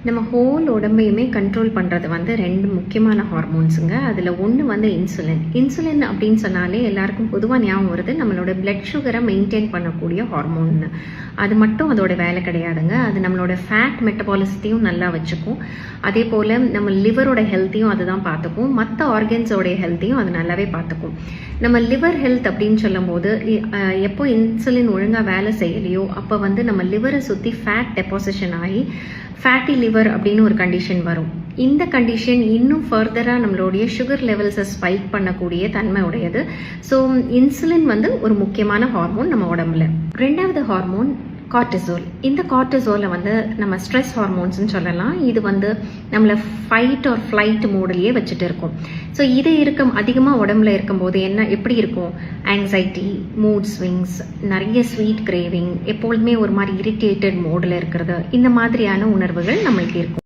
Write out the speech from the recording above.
நம்ம whole உடம்பையுமே control பண்ணுறது வந்து 2 முக்கியமான ஹார்மோன்ஸுங்க. அதில் ஒன்று வந்து இன்சுலின் அப்படின்னு சொன்னாலே எல்லாருக்கும் பொதுவாக ஞாபகம் வருது நம்மளோட பிளட் சுகரை மெயின்டைன் பண்ணக்கூடிய ஹார்மோன்னு. அது மட்டும் அதோட வேலை கிடையாதுங்க. அது நம்மளோட ஃபேட் மெட்டபாலிசத்தையும் நல்லா வச்சுக்கும். அதே போல் நம்ம லிவரோட ஹெல்த்தையும் அதுதான் பார்த்துக்கும். மற்ற ஆர்கன்ஸோடைய ஹெல்த்தையும் அது நல்லாவே பார்த்துக்கும். நம்ம லிவர் ஹெல்த் அப்படின்னு சொல்லும்போது எப்போ இன்சுலின் ஒழுங்காக வேலை செய்யலையோ அப்போ வந்து நம்ம லிவரை சுற்றி ஃபேட் டெபாசிஷன் ஆகி ஃபேட்டி லிவர் அப்படின்னு ஒரு கண்டிஷன் வரும். இந்த கண்டிஷன் இன்னும் ஃபர்தராக நம்மளுடைய சுகர் லெவல்ஸை ஸ்பைக் பண்ணக்கூடிய தன்மை உடையது. ஸோ இன்சுலின் வந்து ஒரு முக்கியமான ஹார்மோன் நம்ம உடம்புல. 2வது ஹார்மோன் கார்டிசோல். இந்த கார்டிசோலை வந்து நம்ம ஸ்ட்ரெஸ் ஹார்மோன்ஸ்னு சொல்லலாம். இது வந்து நம்மளை ஃபைட் ஆர் ஃப்ளைட் மோட்லேயே வச்சுட்டு இருக்கும். ஸோ இது அதிகமாக உடம்புல இருக்கும்போது எப்படி இருக்கும்? ஆங்ஸைட்டி, மூட் ஸ்விங்ஸ், நிறைய ஸ்வீட் கிரேவிங், எப்பொழுதுமே ஒரு மாதிரி இரிட்டேட்டட் மோடில் இருக்கிறது, இந்த மாதிரியான உணர்வுகள் நம்மளுக்கு இருக்கும்.